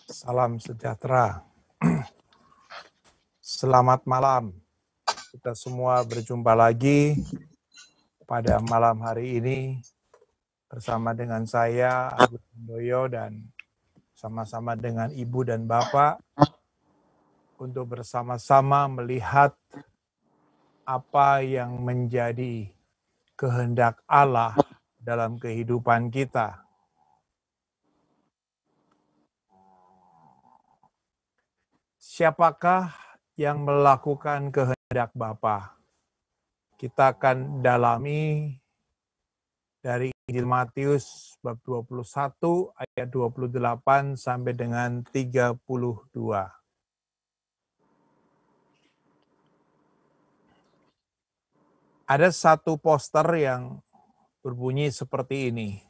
Salam sejahtera. Selamat malam. Kita semua berjumpa lagi pada malam hari ini bersama dengan saya, Agus Handoyo, dan sama-sama dengan Ibu dan Bapak untuk bersama-sama melihat apa yang menjadi kehendak Allah dalam kehidupan kita. Siapakah yang melakukan kehendak Bapa? Kita akan dalami dari Injil Matius bab 21 ayat 28 sampai dengan 32. Ada satu poster yang berbunyi seperti ini.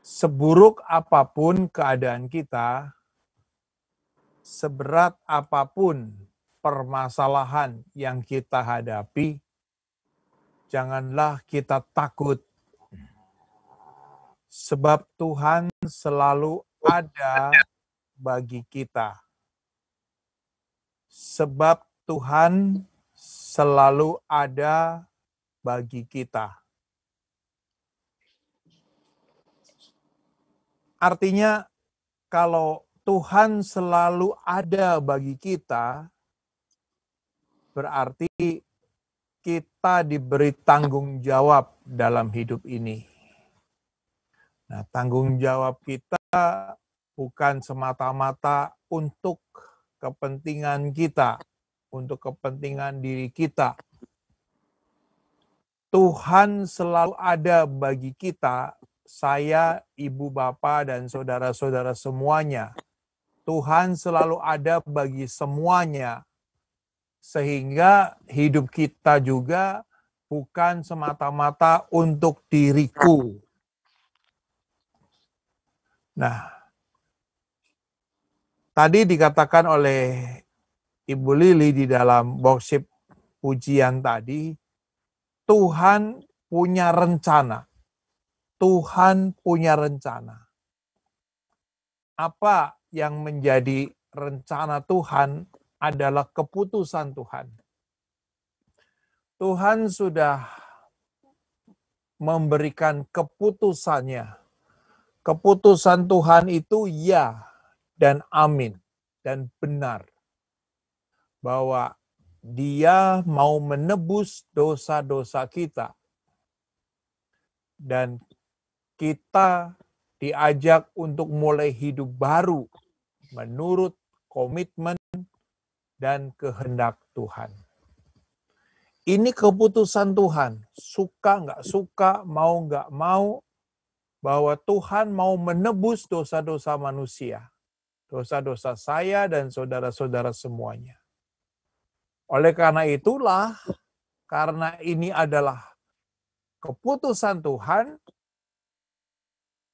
Seburuk apapun keadaan kita, seberat apapun permasalahan yang kita hadapi, janganlah kita takut. Sebab Tuhan selalu ada bagi kita. Sebab Tuhan selalu ada bagi kita. Artinya, kalau Tuhan selalu ada bagi kita, berarti kita diberi tanggung jawab dalam hidup ini. Nah, tanggung jawab kita bukan semata-mata untuk kepentingan kita, untuk kepentingan diri kita. Tuhan selalu ada bagi kita, saya, ibu, bapak, dan saudara-saudara semuanya. Tuhan selalu ada bagi semuanya, sehingga hidup kita juga bukan semata-mata untuk diriku. Nah, tadi dikatakan oleh Ibu Lili di dalam worship pujian tadi, Tuhan punya rencana. Tuhan punya rencana. Apa yang menjadi rencana Tuhan adalah keputusan Tuhan. Tuhan sudah memberikan keputusannya. Keputusan Tuhan itu ya dan amin dan benar. Bahwa Dia mau menebus dosa-dosa kita. Dan kita diajak untuk mulai hidup baru menurut komitmen dan kehendak Tuhan. Ini keputusan Tuhan. Suka nggak suka, mau nggak mau, bahwa Tuhan mau menebus dosa-dosa manusia. Dosa-dosa saya dan saudara-saudara semuanya. Oleh karena itulah, karena ini adalah keputusan Tuhan,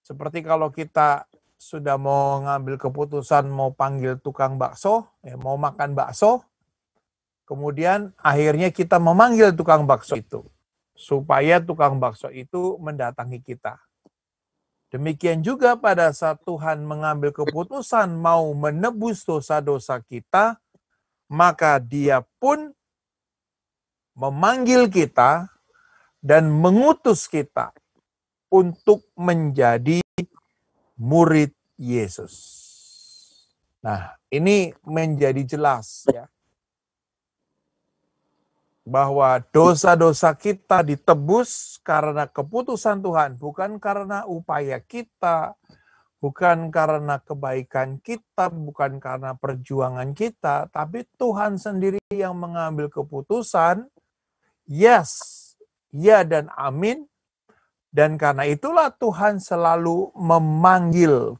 seperti kalau kita sudah mau ngambil keputusan mau panggil tukang bakso, mau makan bakso, kemudian akhirnya kita memanggil tukang bakso itu, supaya tukang bakso itu mendatangi kita. Demikian juga pada saat Tuhan mengambil keputusan mau menebus dosa-dosa kita, maka Dia pun memanggil kita dan mengutus kita untuk menjadi murid Yesus. Nah, ini menjadi jelas ya, bahwa dosa-dosa kita ditebus karena keputusan Tuhan, bukan karena upaya kita, bukan karena kebaikan kita, bukan karena perjuangan kita, tapi Tuhan sendiri yang mengambil keputusan, yes, ya dan amin, dan karena itulah Tuhan selalu memanggil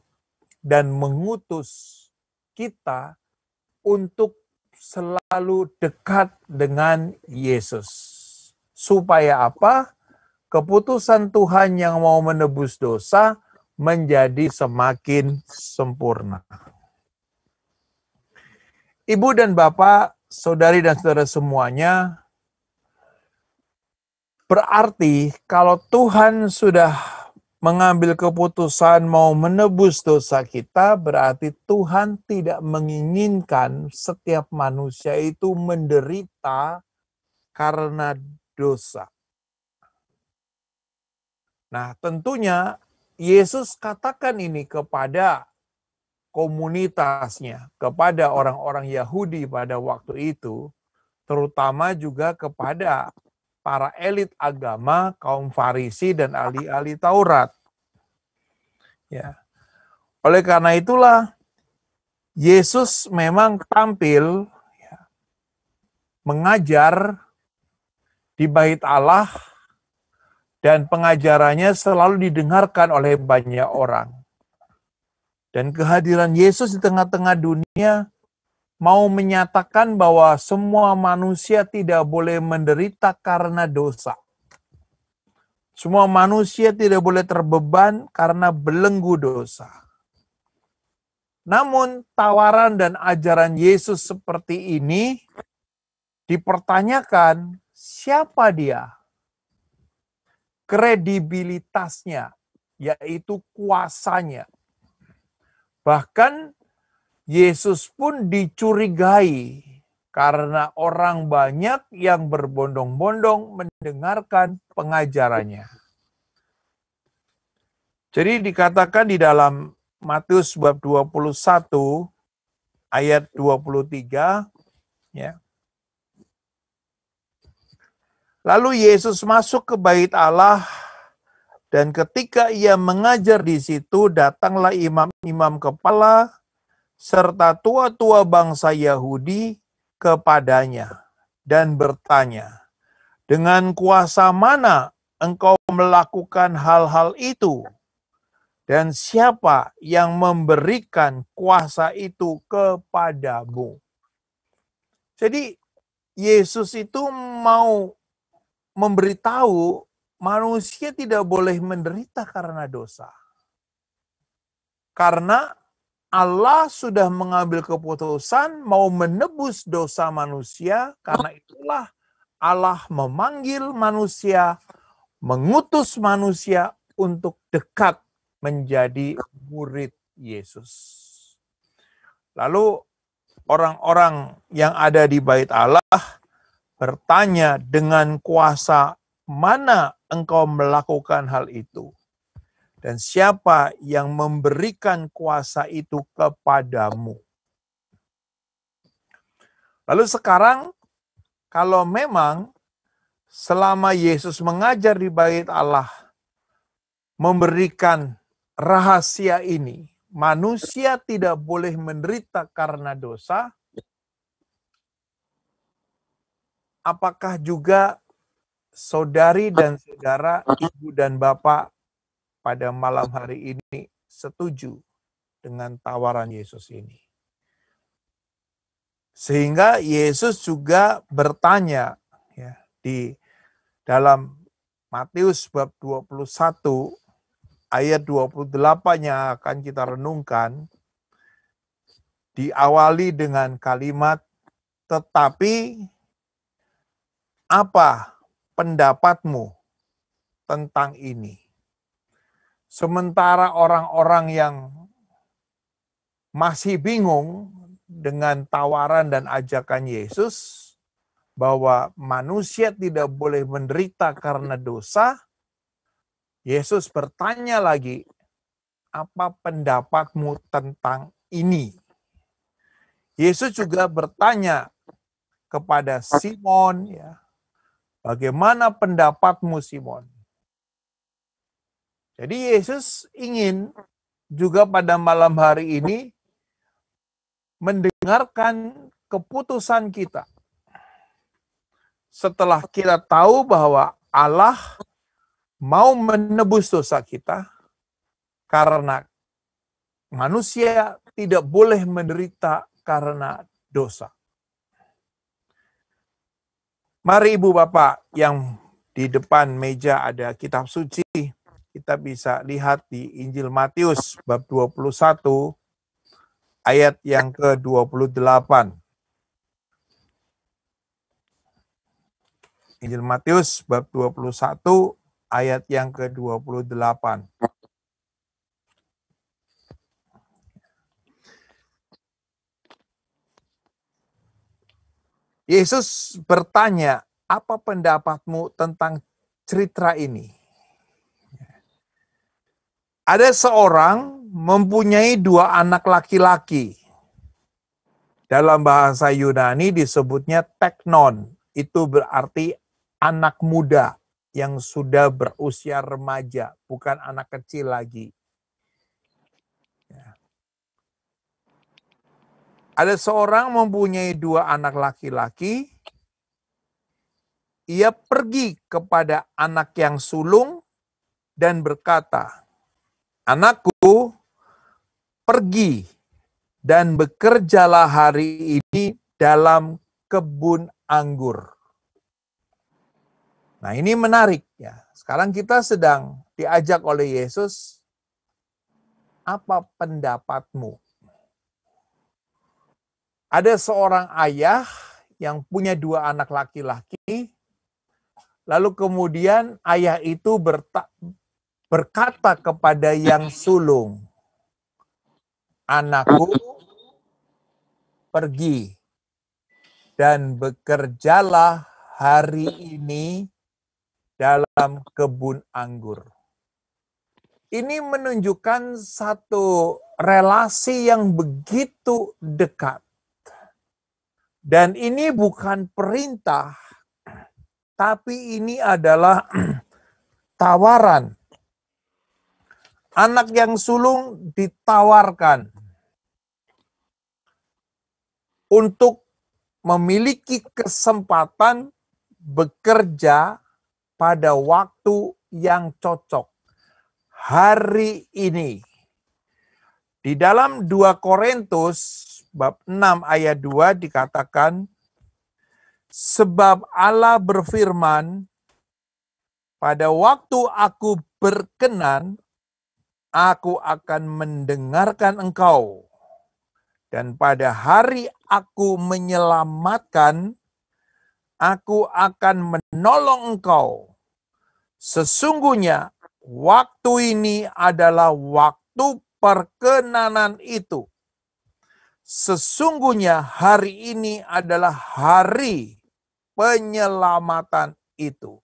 dan mengutus kita untuk selalu dekat dengan Yesus. Supaya apa? Keputusan Tuhan yang mau menebus dosa menjadi semakin sempurna. Ibu dan Bapak, saudari dan saudara semuanya, berarti kalau Tuhan sudah mengambil keputusan mau menebus dosa kita, berarti Tuhan tidak menginginkan setiap manusia itu menderita karena dosa. Nah, tentunya Yesus katakan ini kepada komunitasnya, kepada orang-orang Yahudi pada waktu itu, terutama juga kepada para elit agama, kaum Farisi dan ahli-ahli Taurat. Ya. Oleh karena itulah Yesus memang tampil mengajar di Bait Allah dan pengajarannya selalu didengarkan oleh banyak orang. Dan kehadiran Yesus di tengah-tengah dunia mau menyatakan bahwa semua manusia tidak boleh menderita karena dosa. Semua manusia tidak boleh terbeban karena belenggu dosa. Namun tawaran dan ajaran Yesus seperti ini dipertanyakan, siapa dia? Kredibilitasnya, yaitu kuasanya. Bahkan Yesus pun dicurigai karena orang banyak yang berbondong-bondong mendengarkan pengajarannya. Jadi dikatakan di dalam Matius bab 21 ayat 23, ya. Lalu Yesus masuk ke Bait Allah, dan ketika ia mengajar di situ, datanglah imam-imam kepala serta tua-tua bangsa Yahudi kepadanya dan bertanya, "Dengan kuasa mana engkau melakukan hal-hal itu? Dan siapa yang memberikan kuasa itu kepadamu?" Jadi Yesus itu mau memberitahu manusia tidak boleh menderita karena dosa. Karena Allah sudah mengambil keputusan mau menebus dosa manusia, karena itulah Allah memanggil manusia, mengutus manusia untuk dekat menjadi murid Yesus. Lalu orang-orang yang ada di Bait Allah bertanya, dengan kuasa mana engkau melakukan hal itu? Dan siapa yang memberikan kuasa itu kepadamu? Lalu sekarang, kalau memang selama Yesus mengajar di Bait Allah, memberikan rahasia ini, manusia tidak boleh menderita karena dosa, apakah juga saudari dan saudara, ibu dan bapak pada malam hari ini setuju dengan tawaran Yesus ini? Sehingga Yesus juga bertanya, ya, di dalam Matius bab 21 ayat 28 yang akan kita renungkan, diawali dengan kalimat, "Tetapi apa pendapatmu tentang ini?" Sementara orang-orang yang masih bingung dengan tawaran dan ajakan Yesus bahwa manusia tidak boleh menderita karena dosa, Yesus bertanya lagi, "Apa pendapatmu tentang ini?" Yesus juga bertanya kepada Simon, ya, "Bagaimana pendapatmu, Simon?" Jadi Yesus ingin juga pada malam hari ini mendengarkan keputusan kita. Setelah kita tahu bahwa Allah mau menebus dosa kita, karena manusia tidak boleh menderita karena dosa. Mari Ibu Bapak yang di depan meja ada kitab suci, kita bisa lihat di Injil Matius bab 21 ayat yang ke-28. Injil Matius bab 21 ayat yang ke-28. Yesus bertanya, apa pendapatmu tentang cerita ini? Ada seorang mempunyai 2 anak laki-laki. Dalam bahasa Yunani disebutnya teknon. Itu berarti anak muda yang sudah berusia remaja, bukan anak kecil lagi. Ada seorang mempunyai 2 anak laki-laki. Ia pergi kepada anak yang sulung dan berkata, "Anakku, pergi dan bekerjalah hari ini dalam kebun anggur." Nah, ini menarik ya. Sekarang kita sedang diajak oleh Yesus, apa pendapatmu? Ada seorang ayah yang punya 2 anak laki-laki, lalu kemudian ayah itu berkata kepada yang sulung, "Anakku, pergi dan bekerjalah hari ini dalam kebun anggur." Ini menunjukkan satu relasi yang begitu dekat. Dan ini bukan perintah, tapi ini adalah tawaran. Anak yang sulung ditawarkan untuk memiliki kesempatan bekerja pada waktu yang cocok. Hari ini. Di dalam 2 Korintus bab 6 ayat 2 dikatakan, sebab Allah berfirman, pada waktu aku berkenan, aku akan mendengarkan engkau. Dan pada hari aku menyelamatkan, aku akan menolong engkau. Sesungguhnya waktu ini adalah waktu perkenanan itu. Sesungguhnya hari ini adalah hari penyelamatan itu.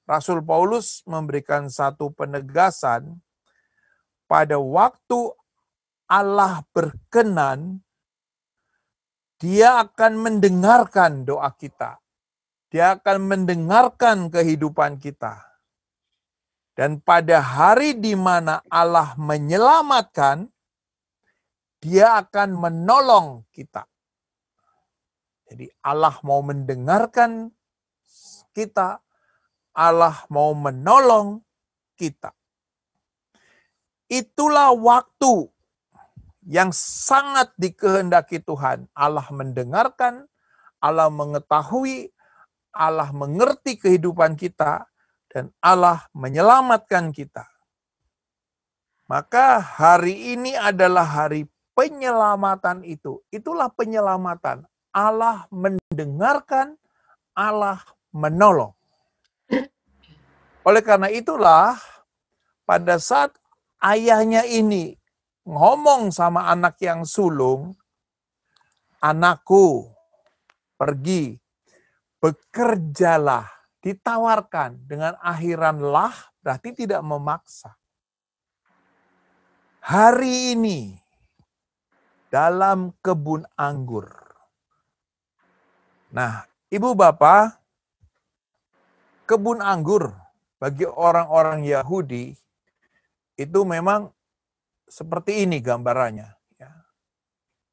Rasul Paulus memberikan satu penegasan, pada waktu Allah berkenan, Dia akan mendengarkan doa kita. Dia akan mendengarkan kehidupan kita. Dan pada hari di mana Allah menyelamatkan, Dia akan menolong kita. Jadi Allah mau mendengarkan kita, Allah mau menolong kita. Itulah waktu yang sangat dikehendaki Tuhan. Allah mendengarkan, Allah mengetahui, Allah mengerti kehidupan kita, dan Allah menyelamatkan kita. Maka hari ini adalah hari penyelamatan itu. Itulah penyelamatan. Allah mendengarkan, Allah menolong. Oleh karena itulah, pada saat ayahnya ini ngomong sama anak yang sulung, "Anakku, pergi, bekerjalah." Ditawarkan dengan akhiran lah, berarti tidak memaksa. Hari ini, dalam kebun anggur. Nah, Ibu Bapak, kebun anggur bagi orang-orang Yahudi itu memang seperti ini gambarannya.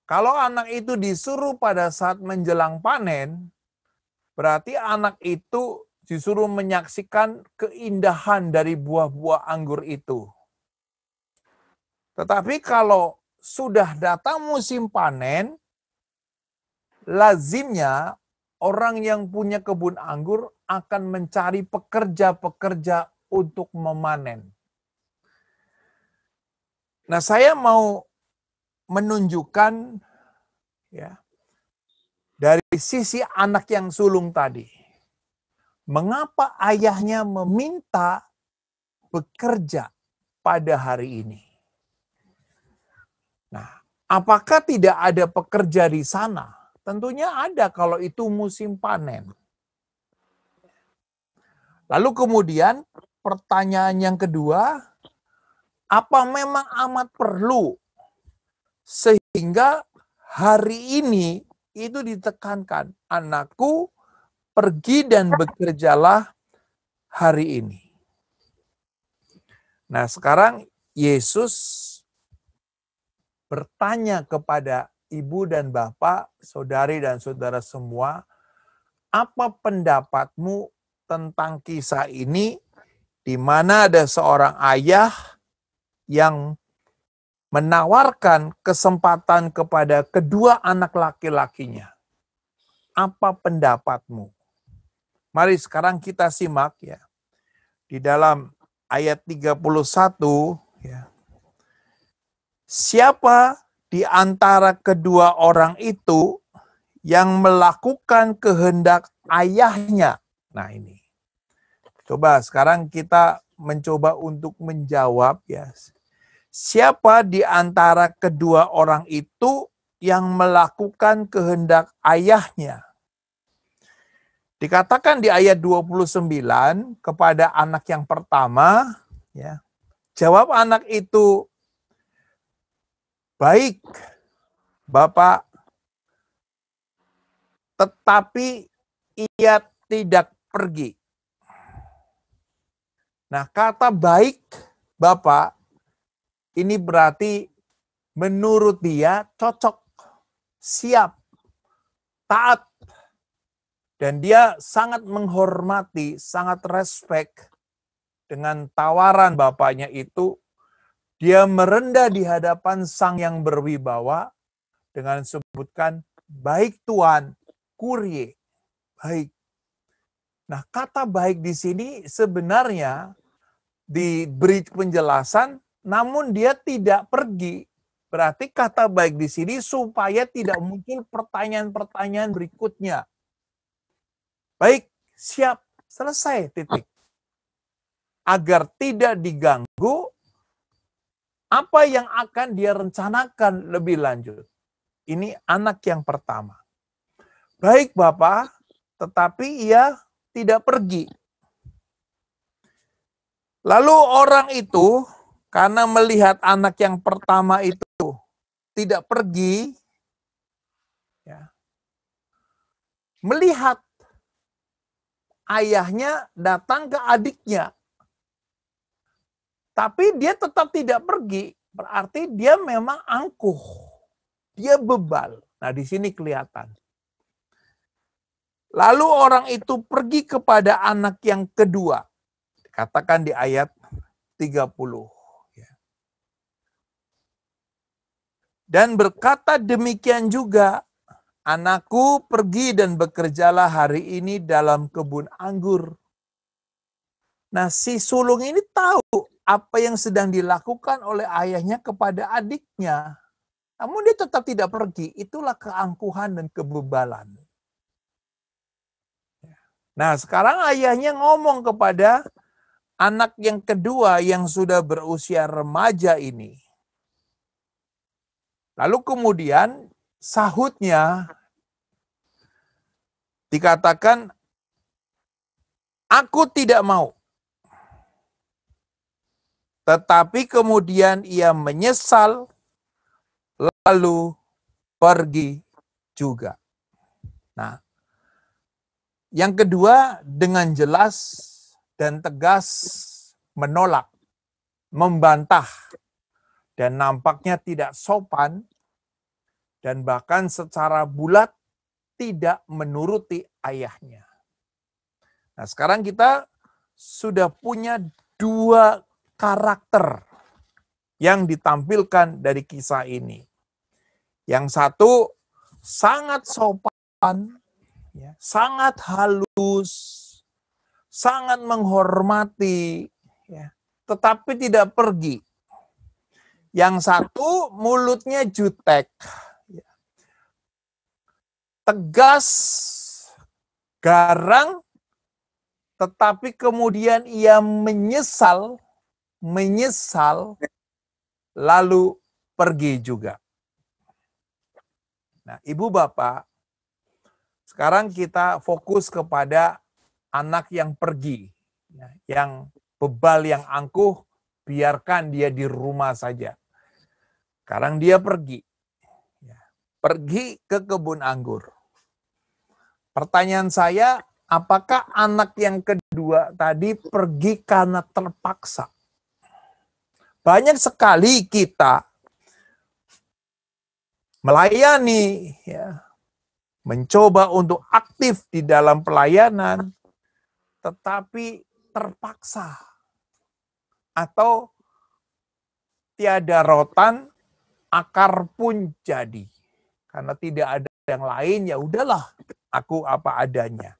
Kalau anak itu disuruh pada saat menjelang panen, berarti anak itu disuruh menyaksikan keindahan dari buah-buah anggur itu. Tetapi kalau sudah datang musim panen, lazimnya orang yang punya kebun anggur akan mencari pekerja-pekerja untuk memanen. Nah, saya mau menunjukkan ya dari sisi anak yang sulung tadi. Mengapa ayahnya meminta bekerja pada hari ini? Nah, apakah tidak ada pekerja di sana? Tentunya ada kalau itu musim panen. Lalu kemudian pertanyaan yang kedua, apa memang amat perlu sehingga hari ini itu ditekankan, anakku pergi dan bekerjalah hari ini. Nah, sekarang Yesus bertanya kepada ibu dan bapak, saudari dan saudara semua, apa pendapatmu tentang kisah ini, di mana ada seorang ayah yang menawarkan kesempatan kepada kedua anak laki-lakinya. Apa pendapatmu? Mari sekarang kita simak ya. Di dalam ayat 31 ya. Siapa di antara kedua orang itu yang melakukan kehendak ayahnya? Nah ini. Coba sekarang kita mencoba untuk menjawab ya. Siapa di antara kedua orang itu yang melakukan kehendak ayahnya? Dikatakan di ayat 29 kepada anak yang pertama, ya. Jawab anak itu, baik, Bapak, tetapi ia tidak pergi. Nah, kata baik, Bapak, ini berarti menurut dia cocok, siap, taat. Dan dia sangat menghormati, sangat respect dengan tawaran bapaknya itu. Dia merendah di hadapan sang yang berwibawa dengan sebutkan, baik Tuan, Kurie, baik. Nah, kata baik di sini sebenarnya diberi penjelasan, namun dia tidak pergi. Berarti kata baik di sini supaya tidak muncul pertanyaan-pertanyaan berikutnya. Baik, siap, selesai, titik. Agar tidak diganggu apa yang akan dia rencanakan lebih lanjut. Ini anak yang pertama. Baik Bapak, tetapi ia tidak pergi. Lalu orang itu, karena melihat anak yang pertama itu tidak pergi, ya, melihat ayahnya datang ke adiknya. Tapi dia tetap tidak pergi, berarti dia memang angkuh. Dia bebal. Nah, di sini kelihatan. Lalu orang itu pergi kepada anak yang kedua. Katakan di ayat 30. Dan berkata demikian juga, anakku pergi dan bekerjalah hari ini dalam kebun anggur. Nah, si sulung ini tahu apa yang sedang dilakukan oleh ayahnya kepada adiknya. Namun dia tetap tidak pergi. Itulah keangkuhan dan kebebalan. Nah, sekarang ayahnya ngomong kepada anak yang kedua yang sudah berusia remaja ini. Lalu kemudian sahutnya dikatakan, aku tidak mau. Tetapi kemudian ia menyesal lalu pergi juga. Nah, yang kedua dengan jelas dan tegas menolak, membantah, dan nampaknya tidak sopan, dan bahkan secara bulat tidak menuruti ayahnya. Nah, sekarang kita sudah punya dua karakter yang ditampilkan dari kisah ini. Yang satu sangat sopan, ya, sangat halus, sangat menghormati, ya, tetapi tidak pergi. Yang satu mulutnya jutek, ya, tegas, garang, tetapi kemudian ia menyesal lalu pergi juga. Nah, Ibu Bapak, Sekarang kita fokus kepada anak yang pergi, yang bebal, yang angkuh, biarkan dia di rumah saja. Sekarang dia pergi ke kebun anggur. Pertanyaan saya, apakah anak yang kedua tadi pergi karena terpaksa? Banyak sekali kita melayani, mencoba untuk aktif di dalam pelayanan, tetapi terpaksa. Atau tiada rotan, akar pun jadi. Karena tidak ada yang lain, ya udahlah, aku apa adanya.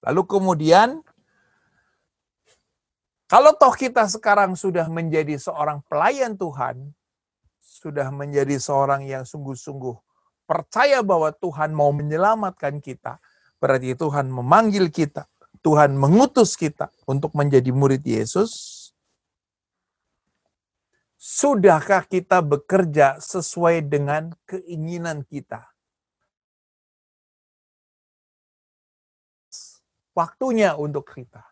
Lalu kemudian, kalau toh kita sekarang sudah menjadi seorang pelayan Tuhan, sudah menjadi seorang yang sungguh-sungguh percaya bahwa Tuhan mau menyelamatkan kita, berarti Tuhan memanggil kita, Tuhan mengutus kita untuk menjadi murid Yesus. Sudahkah kita bekerja sesuai dengan keinginan kita? Waktunya untuk kita.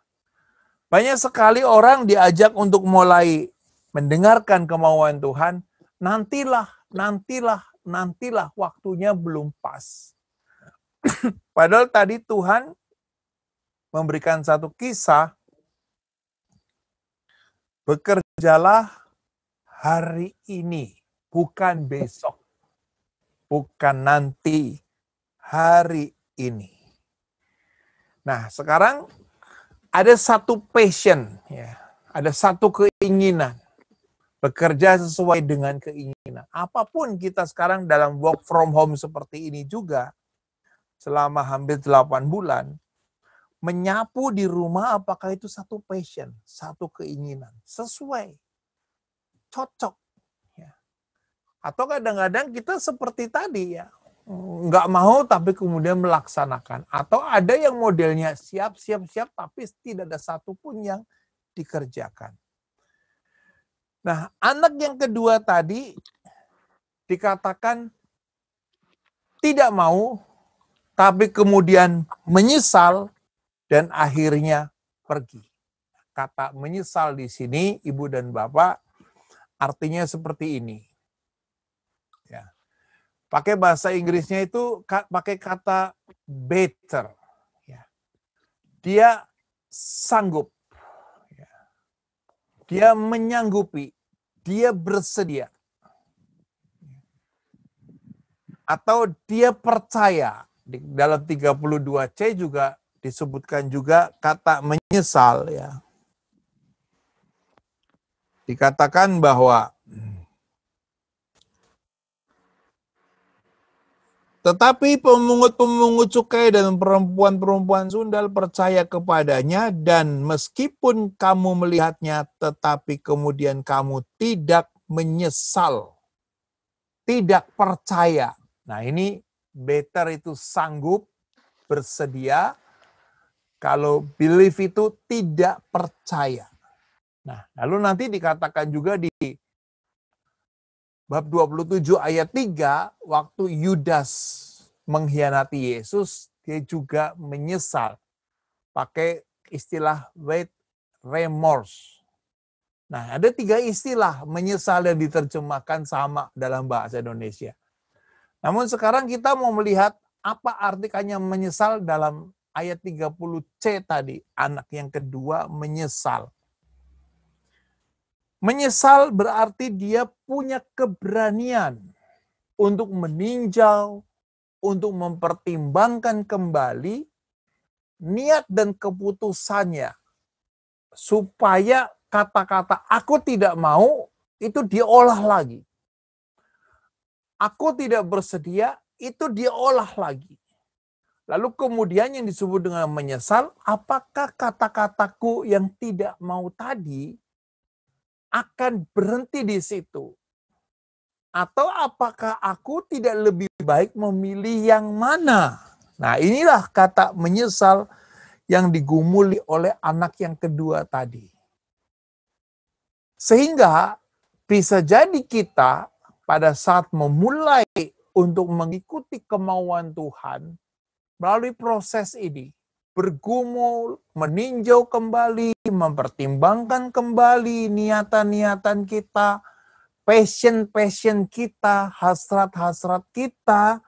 Banyak sekali orang diajak untuk mulai mendengarkan kemauan Tuhan, nantilah, waktunya belum pas. Padahal tadi Tuhan memberikan satu kisah, bekerjalah hari ini, bukan besok, bukan nanti, hari ini. Nah, sekarang ada satu passion, ada satu keinginan, bekerja sesuai dengan keinginan. Apapun kita sekarang dalam work from home seperti ini juga, selama hampir 8 bulan, menyapu di rumah apakah itu satu passion, satu keinginan, sesuai, cocok. Atau kadang-kadang kita seperti tadi nggak mau tapi kemudian melaksanakan. Atau ada yang modelnya siap tapi tidak ada satupun yang dikerjakan. Nah, anak yang kedua tadi dikatakan tidak mau tapi kemudian menyesal dan akhirnya pergi. Kata menyesal di sini, Ibu dan Bapak, artinya seperti ini. Pakai bahasa Inggrisnya itu pakai kata better. Dia sanggup. Dia menyanggupi. Dia bersedia. Atau dia percaya. Di dalam 32C juga disebutkan juga kata menyesal. Dikatakan bahwa tetapi pemungut-pemungut cukai dan perempuan-perempuan sundal percaya kepadanya, dan meskipun kamu melihatnya, tetapi kemudian kamu tidak menyesal, tidak percaya. Nah, ini better itu sanggup, bersedia. Kalau believe itu tidak percaya. Nah, lalu nanti dikatakan juga di bab 27 ayat 3, waktu Yudas mengkhianati Yesus, dia juga menyesal. Pakai istilah wait remorse. Nah, ada 3 istilah menyesal yang diterjemahkan sama dalam bahasa Indonesia. Namun sekarang kita mau melihat apa artinya menyesal dalam ayat 30C tadi. Anak yang kedua menyesal. Menyesal berarti dia punya keberanian untuk meninjau, untuk mempertimbangkan kembali niat dan keputusannya. Supaya kata-kata aku tidak mau itu diolah lagi. Aku tidak bersedia itu diolah lagi. Lalu kemudian yang disebut dengan menyesal, apakah kata-kataku yang tidak mau tadi akan berhenti di situ? Atau apakah aku tidak lebih baik memilih yang mana? Nah, inilah kata menyesal yang digumuli oleh anak yang kedua tadi. Sehingga bisa jadi kita pada saat memulai untuk mengikuti kemauan Tuhan melalui proses ini. Bergumul, meninjau kembali, mempertimbangkan kembali niatan-niatan kita, passion kita, hasrat-hasrat kita,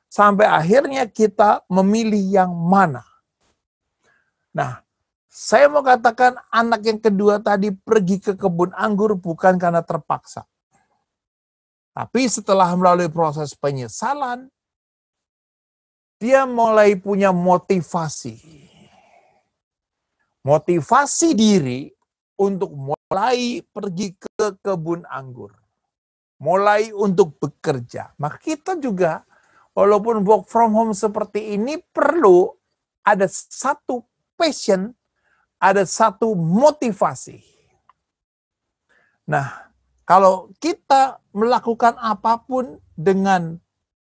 sampai akhirnya kita memilih yang mana. Nah, saya mau katakan anak yang kedua tadi pergi ke kebun anggur bukan karena terpaksa. Tapi setelah melalui proses penyesalan, dia mulai punya motivasi. Motivasi diri untuk mulai pergi ke kebun anggur. Mulai untuk bekerja. Maka kita juga, walaupun work from home seperti ini, perlu ada satu passion, ada satu motivasi. Nah, kalau kita melakukan apapun dengan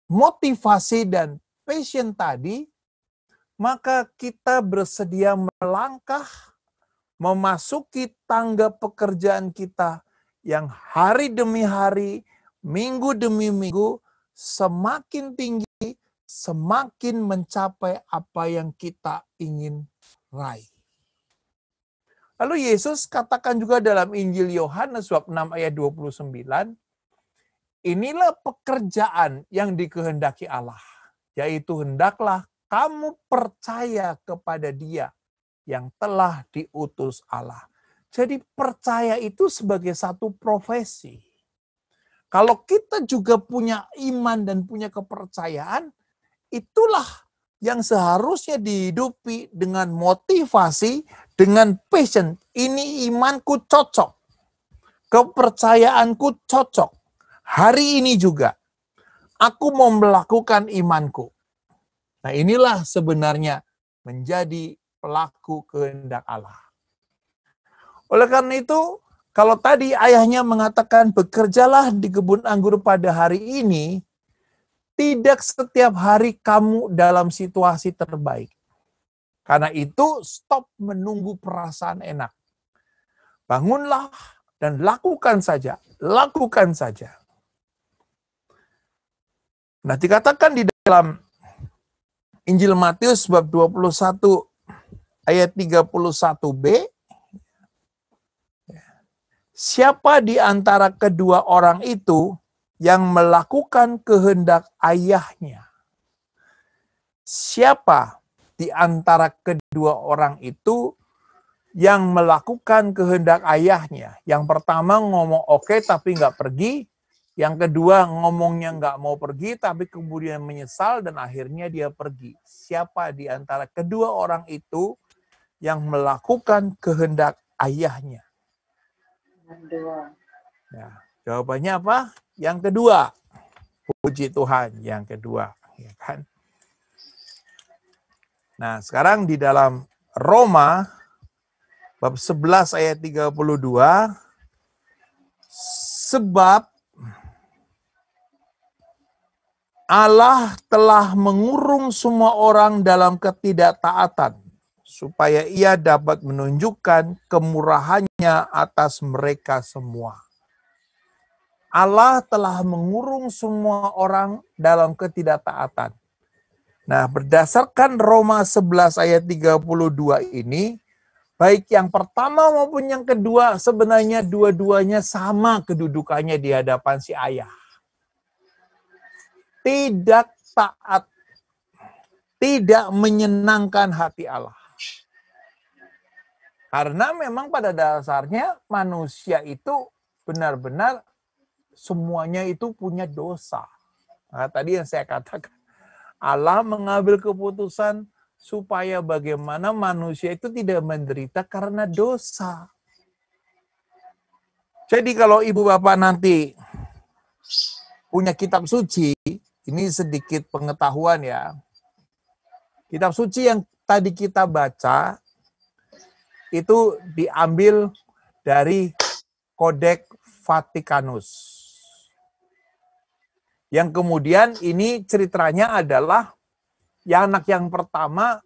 motivasi dan passion tadi, maka kita bersedia melangkah memasuki tangga pekerjaan kita yang hari demi hari, minggu demi minggu, semakin tinggi, semakin mencapai apa yang kita ingin raih. Lalu Yesus katakan juga dalam Injil Yohanes bab 6 ayat 29, inilah pekerjaan yang dikehendaki Allah, yaitu hendaklah kamu percaya kepada Dia yang telah diutus Allah. Jadi percaya itu sebagai satu profesi. Kalau kita juga punya iman dan punya kepercayaan, itulah yang seharusnya dihidupi dengan motivasi, dengan passion. Ini imanku cocok, kepercayaanku cocok. Hari ini juga, aku mau melakukan imanku. Nah, inilah sebenarnya menjadi pelaku kehendak Allah. Oleh karena itu, kalau tadi ayahnya mengatakan bekerjalah di kebun anggur pada hari ini, tidak setiap hari kamu dalam situasi terbaik. Karena itu, stop menunggu perasaan enak. Bangunlah dan lakukan saja. Lakukan saja. Nah, dikatakan di dalam Injil Matius bab 21 ayat 31b, siapa di antara kedua orang itu yang melakukan kehendak ayahnya? Siapa di antara kedua orang itu yang melakukan kehendak ayahnya? Yang pertama ngomong oke tapi nggak pergi. Yang kedua ngomongnya nggak mau pergi tapi kemudian menyesal dan akhirnya dia pergi. Siapa di antara kedua orang itu yang melakukan kehendak ayahnya? Nah, jawabannya apa? Yang kedua. Puji Tuhan, yang kedua. Ya kan? Nah, sekarang di dalam Roma bab 11 ayat 32, sebab Allah telah mengurung semua orang dalam ketidaktaatan, supaya Ia dapat menunjukkan kemurahannya atas mereka semua. Allah telah mengurung semua orang dalam ketidaktaatan. Nah, berdasarkan Roma 11 ayat 32 ini, baik yang pertama maupun yang kedua, sebenarnya dua-duanya sama kedudukannya di hadapan si ayah. Tidak taat, tidak menyenangkan hati Allah. Karena memang pada dasarnya manusia itu benar-benar semuanya itu punya dosa. Nah, tadi yang saya katakan, Allah mengambil keputusan supaya bagaimana manusia itu tidak menderita karena dosa. Jadi kalau ibu bapak nanti punya kitab suci, ini sedikit pengetahuan ya. Kitab suci yang tadi kita baca itu diambil dari Kodeks Vatikanus. Yang kemudian ini ceritanya adalah anak yang pertama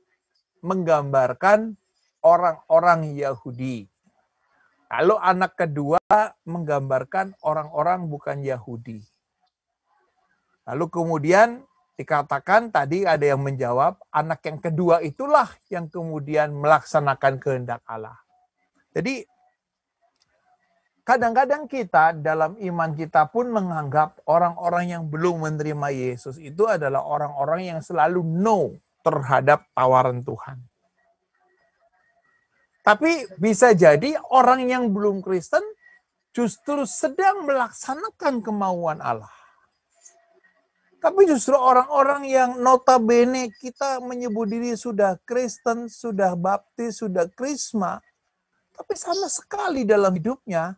menggambarkan orang-orang Yahudi. Lalu anak kedua menggambarkan orang-orang bukan Yahudi. Lalu kemudian dikatakan tadi ada yang menjawab, anak yang kedua itulah yang kemudian melaksanakan kehendak Allah. Jadi kadang-kadang kita dalam iman kita pun menganggap orang-orang yang belum menerima Yesus itu adalah orang-orang yang selalu no terhadap tawaran Tuhan. Tapi bisa jadi orang yang belum Kristen justru sedang melaksanakan kemauan Allah. Tapi justru orang-orang yang notabene kita menyebut diri sudah Kristen, sudah baptis, sudah krisma, tapi sama sekali dalam hidupnya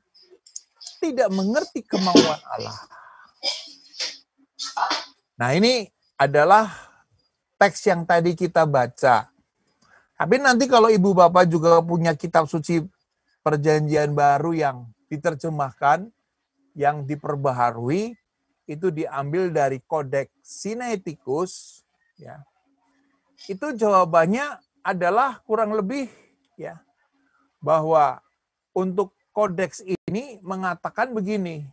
tidak mengerti kemauan Allah. Nah, ini adalah teks yang tadi kita baca. Tapi nanti kalau ibu bapak juga punya kitab suci perjanjian baru yang diterjemahkan, yang diperbaharui, itu diambil dari Kodeks Sinaiticus, ya. Itu jawabannya adalah kurang lebih ya bahwa untuk kodeks ini mengatakan begini,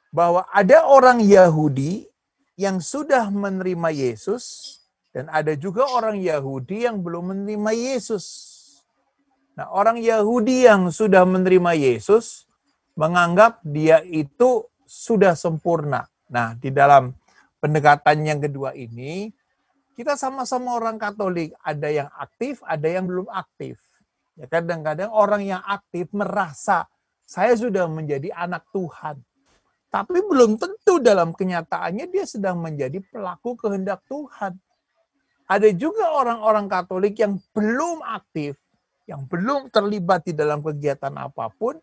bahwa ada orang Yahudi yang sudah menerima Yesus dan ada juga orang Yahudi yang belum menerima Yesus. Nah, orang Yahudi yang sudah menerima Yesus menganggap dia itu sudah sempurna. Nah, di dalam pendekatan yang kedua ini, kita sama-sama orang Katolik, ada yang aktif, ada yang belum aktif. Ya, kadang-kadang orang yang aktif merasa saya sudah menjadi anak Tuhan. Tapi belum tentu dalam kenyataannya dia sedang menjadi pelaku kehendak Tuhan. Ada juga orang-orang Katolik yang belum aktif, yang belum terlibat di dalam kegiatan apapun,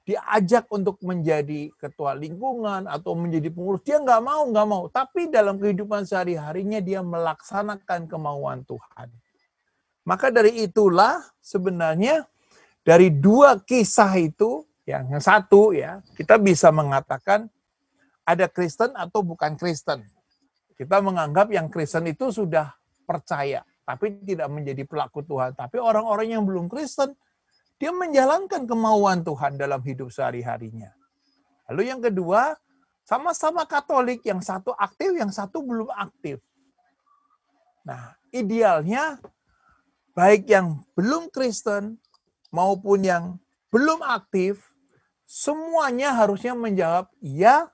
diajak untuk menjadi ketua lingkungan atau menjadi pengurus, dia nggak mau. Tapi dalam kehidupan sehari-harinya dia melaksanakan kemauan Tuhan. Maka dari itulah sebenarnya dari dua kisah itu, yang satu ya kita bisa mengatakan ada Kristen atau bukan Kristen. Kita menganggap yang Kristen itu sudah percaya, tapi tidak menjadi pelaku Tuhan. Tapi orang-orang yang belum Kristen, dia menjalankan kemauan Tuhan dalam hidup sehari-harinya. Lalu yang kedua, sama-sama Katolik, yang satu aktif, yang satu belum aktif. Nah, idealnya baik yang belum Kristen maupun yang belum aktif, semuanya harusnya menjawab ya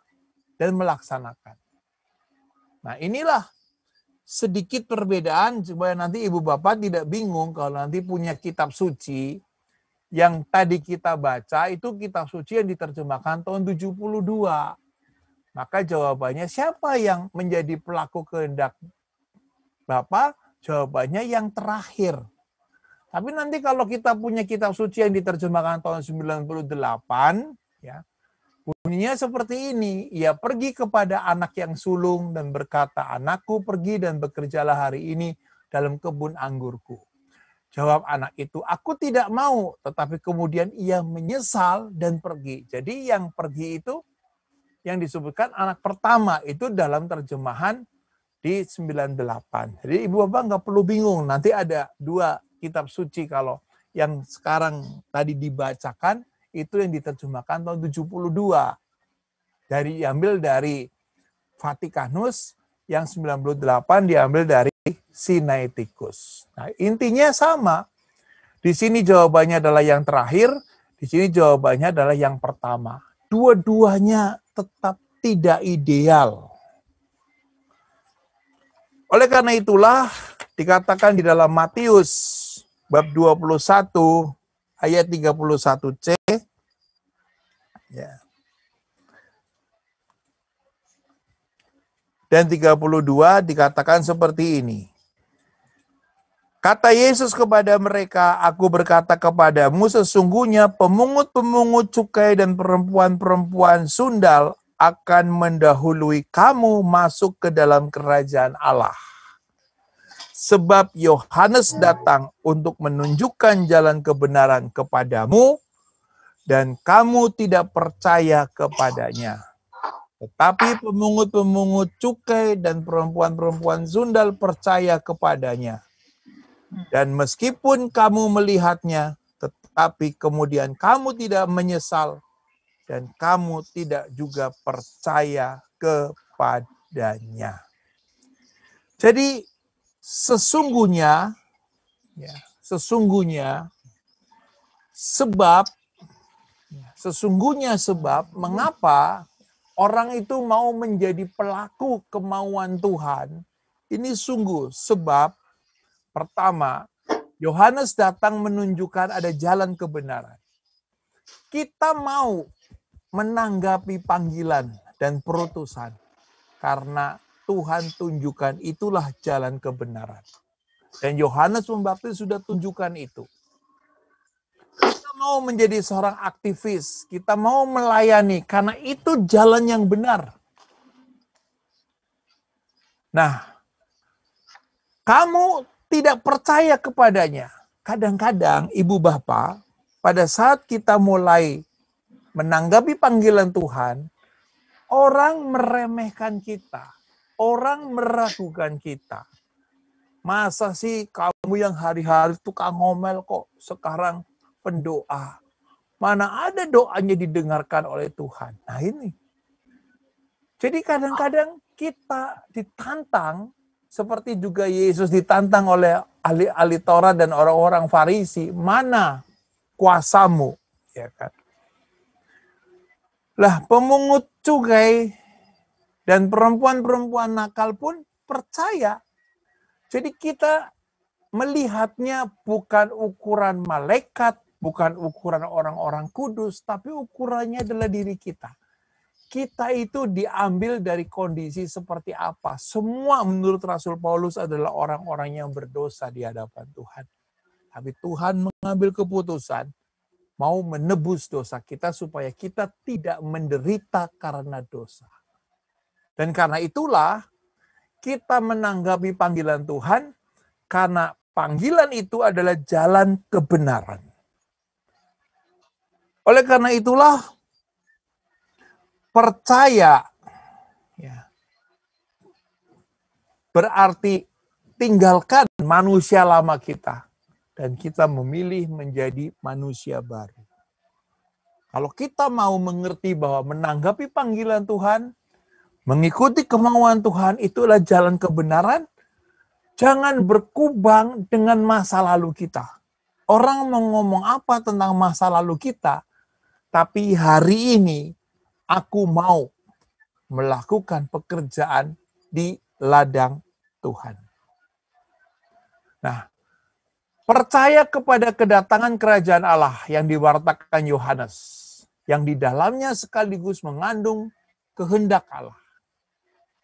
dan melaksanakan. Nah, inilah sedikit perbedaan supaya nanti ibu bapak tidak bingung kalau nanti punya kitab suci yang tadi kita baca itu kitab suci yang diterjemahkan tahun 72. Maka jawabannya siapa yang menjadi pelaku kehendak Bapak? Jawabannya yang terakhir. Tapi nanti kalau kita punya kitab suci yang diterjemahkan tahun 98, ya, bunyinya seperti ini. Ia pergi kepada anak yang sulung dan berkata, anakku pergi dan bekerjalah hari ini dalam kebun anggurku. Jawab anak itu, aku tidak mau. Tetapi kemudian ia menyesal dan pergi. Jadi yang pergi itu, yang disebutkan anak pertama itu dalam terjemahan di 98. Jadi ibu bapak nggak perlu bingung. Nanti ada dua kitab suci kalau yang sekarang tadi dibacakan itu yang diterjemahkan tahun 72. Diambil dari Vatikanus, yang 98 diambil dari Sinaiticus. Nah, intinya sama. Di sini jawabannya adalah yang terakhir, di sini jawabannya adalah yang pertama. Dua-duanya tetap tidak ideal. Oleh karena itulah dikatakan di dalam Matius bab 21 ayat 31c, ya, dan 32 dikatakan seperti ini. Kata Yesus kepada mereka, aku berkata kepadamu sesungguhnya pemungut-pemungut cukai dan perempuan-perempuan sundal akan mendahului kamu masuk ke dalam kerajaan Allah. Sebab Yohanes datang untuk menunjukkan jalan kebenaran kepadamu, dan kamu tidak percaya kepadanya. Tetapi pemungut-pemungut cukai dan perempuan-perempuan sundal percaya kepadanya. Dan meskipun kamu melihatnya, tetapi kemudian kamu tidak menyesal, dan kamu tidak juga percaya kepadanya. kepadanya. Jadi sesungguhnya sebab mengapa orang itu mau menjadi pelaku kemauan Tuhan, ini sungguh sebab pertama, Yohanes datang menunjukkan ada jalan kebenaran. Kita mau menanggapi panggilan dan perutusan karena Tuhan tunjukkan itulah jalan kebenaran. Dan Yohanes Pembaptis sudah tunjukkan itu. Kita mau menjadi seorang aktivis, kita mau melayani karena itu jalan yang benar. Nah, kamu tidak percaya kepadanya. Kadang-kadang ibu bapak, pada saat kita mulai menanggapi panggilan Tuhan, orang meremehkan kita, orang meragukan kita. Masa sih kamu yang hari-hari tukang ngomel kok sekarang pendoa? Mana ada doanya didengarkan oleh Tuhan? Nah ini. Jadi kadang-kadang kita ditantang, seperti juga Yesus ditantang oleh ahli-ahli Taurat dan orang-orang Farisi, mana kuasamu? Ya kan? Lah pemungut cukai dan perempuan-perempuan nakal pun percaya. Jadi kita melihatnya bukan ukuran malaikat, bukan ukuran orang-orang kudus, tapi ukurannya adalah diri kita. Kita itu diambil dari kondisi seperti apa. Semua menurut Rasul Paulus adalah orang-orang yang berdosa di hadapan Tuhan. Tapi Tuhan mengambil keputusan mau menebus dosa kita supaya kita tidak menderita karena dosa. Dan karena itulah kita menanggapi panggilan Tuhan karena panggilan itu adalah jalan kebenaran. Oleh karena itulah percaya berarti tinggalkan manusia lama kita dan kita memilih menjadi manusia baru. Kalau kita mau mengerti bahwa menanggapi panggilan Tuhan, mengikuti kemauan Tuhan itulah jalan kebenaran, jangan berkubang dengan masa lalu kita. Orang mau ngomong apa tentang masa lalu kita, tapi hari ini aku mau melakukan pekerjaan di ladang Tuhan. Nah, percaya kepada kedatangan kerajaan Allah yang diwartakan Yohanes, yang di dalamnya sekaligus mengandung kehendak Allah.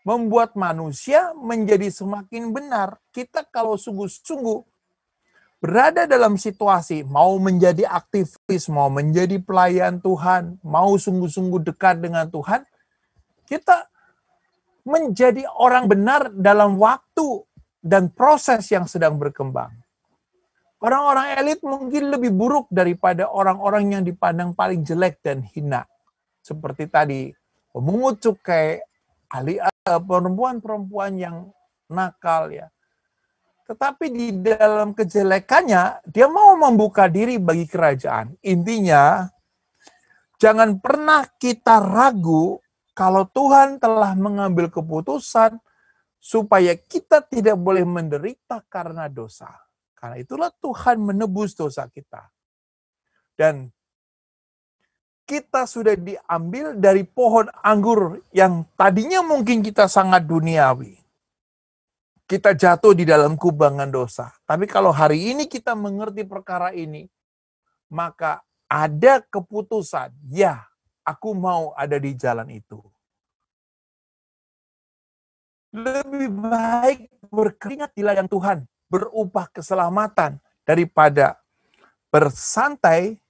Membuat manusia menjadi semakin benar. Kita kalau sungguh-sungguh berada dalam situasi mau menjadi aktivis, mau menjadi pelayan Tuhan, mau sungguh-sungguh dekat dengan Tuhan, kita menjadi orang benar dalam waktu dan proses yang sedang berkembang. Orang-orang elit mungkin lebih buruk daripada orang-orang yang dipandang paling jelek dan hina. Seperti tadi, pemungut cukai, perempuan-perempuan yang nakal ya. Tetapi di dalam kejelekannya, dia mau membuka diri bagi kerajaan. Intinya, jangan pernah kita ragu kalau Tuhan telah mengambil keputusan supaya kita tidak boleh menderita karena dosa. Karena itulah Tuhan menebus dosa kita. Dan kita sudah diambil dari pohon anggur yang tadinya mungkin kita sangat duniawi. Kita jatuh di dalam kubangan dosa. Tapi kalau hari ini kita mengerti perkara ini, maka ada keputusan, ya, aku mau ada di jalan itu. Lebih baik berkeringat di ladang Tuhan, berupah keselamatan, daripada bersantai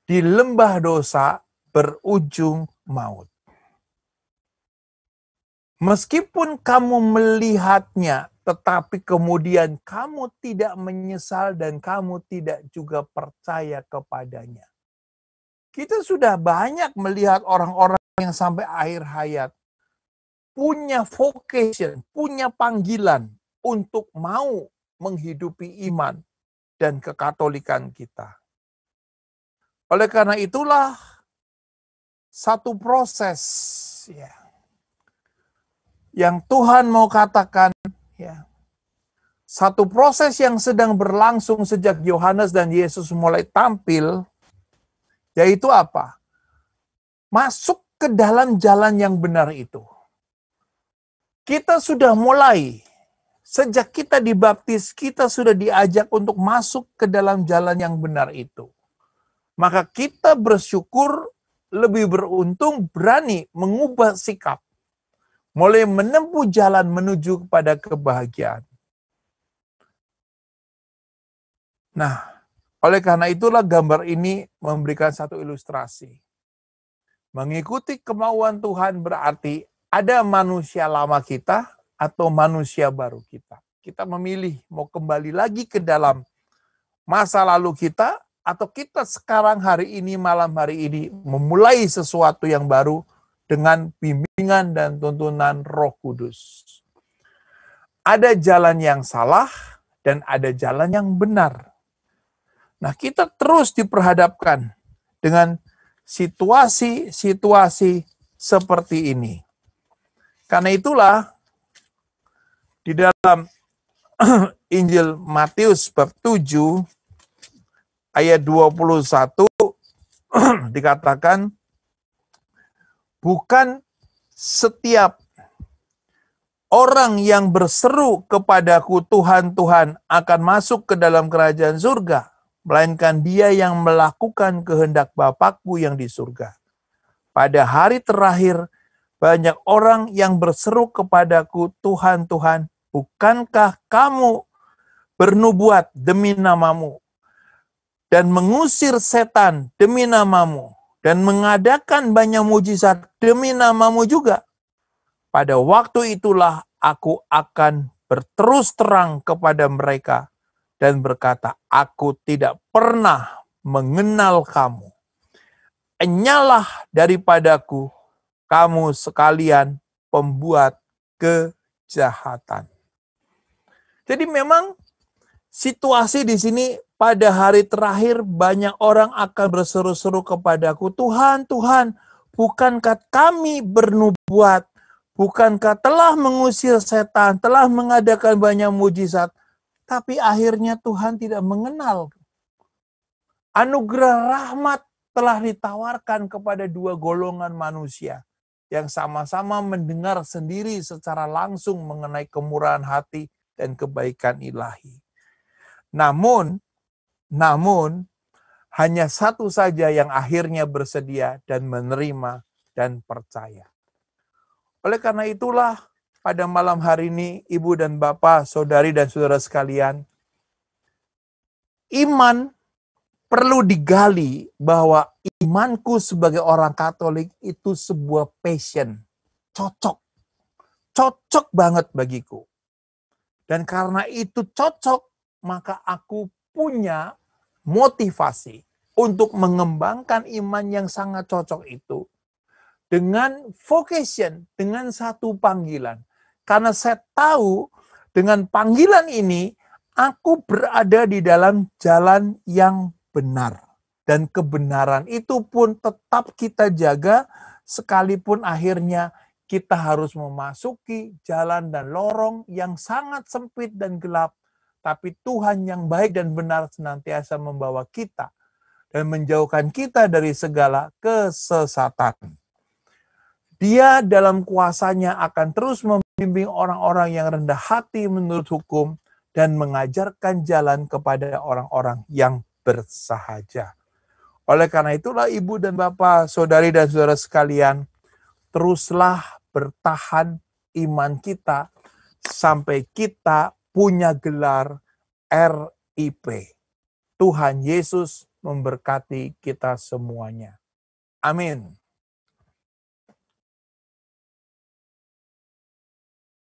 di lembah dosa berujung maut. Meskipun kamu melihatnya, tetapi kemudian kamu tidak menyesal dan kamu tidak juga percaya kepadanya. Kita sudah banyak melihat orang-orang yang sampai akhir hayat punya vocation, punya panggilan untuk mau menghidupi iman dan kekatolikan kita. Oleh karena itulah satu proses ya. yang Tuhan mau katakan, ya, satu proses yang sedang berlangsung sejak Yohanes dan Yesus mulai tampil, yaitu apa? Masuk ke dalam jalan yang benar itu. Kita sudah mulai, sejak kita dibaptis, kita sudah diajak untuk masuk ke dalam jalan yang benar itu. Maka kita bersyukur, lebih beruntung, berani mengubah sikap. Mulai menempuh jalan menuju kepada kebahagiaan. Nah, oleh karena itulah gambar ini memberikan satu ilustrasi. Mengikuti kemauan Tuhan berarti ada manusia lama kita atau manusia baru kita. Kita memilih mau kembali lagi ke dalam masa lalu kita, atau kita sekarang hari ini, malam hari ini, memulai sesuatu yang baru dengan bimbingan dan tuntunan Roh Kudus. Ada jalan yang salah dan ada jalan yang benar. Nah, kita terus diperhadapkan dengan situasi-situasi seperti ini. Karena itulah di dalam Injil Matius bab 7 ayat 21 dikatakan, bukan setiap orang yang berseru kepadaku Tuhan, Tuhan akan masuk ke dalam kerajaan surga, melainkan dia yang melakukan kehendak Bapakku yang di surga. Pada hari terakhir, banyak orang yang berseru kepadaku, Tuhan, Tuhan, bukankah kamu bernubuat demi namamu, dan mengusir setan demi namamu, dan mengadakan banyak mujizat demi namamu juga? Pada waktu itulah aku akan berterus terang kepada mereka dan berkata, aku tidak pernah mengenal kamu. Enyalah daripadaku, kamu sekalian pembuat kejahatan. Jadi memang situasi di sini pada hari terakhir banyak orang akan berseru-seru kepadaku, Tuhan, Tuhan, bukankah kami bernubuat, bukankah telah mengusir setan, telah mengadakan banyak mujizat, tapi akhirnya Tuhan tidak mengenal. Anugerah rahmat telah ditawarkan kepada dua golongan manusia yang sama-sama mendengar sendiri secara langsung mengenai kemurahan hati dan kebaikan ilahi. Namun, hanya satu saja yang akhirnya bersedia dan menerima dan percaya. Oleh karena itulah, pada malam hari ini, Ibu dan Bapak, Saudari dan Saudara sekalian, iman perlu digali bahwa imanku sebagai orang Katolik itu sebuah passion, cocok banget bagiku. Dan karena itu cocok, maka aku punya motivasi untuk mengembangkan iman yang sangat cocok itu dengan vocation, dengan satu panggilan. Karena saya tahu dengan panggilan ini, aku berada di dalam jalan yang benar. Dan kebenaran itu pun tetap kita jaga, sekalipun akhirnya kita harus memasuki jalan dan lorong yang sangat sempit dan gelap. Tapi Tuhan yang baik dan benar senantiasa membawa kita dan menjauhkan kita dari segala kesesatan. Dia dalam kuasanya akan terus membimbing orang-orang yang rendah hati menurut hukum dan mengajarkan jalan kepada orang-orang yang bersahaja. Oleh karena itulah Ibu dan Bapak, Saudari dan Saudara sekalian, teruslah bertahan iman kita sampai kita punya gelar RIP. Tuhan Yesus memberkati kita semuanya. Amin.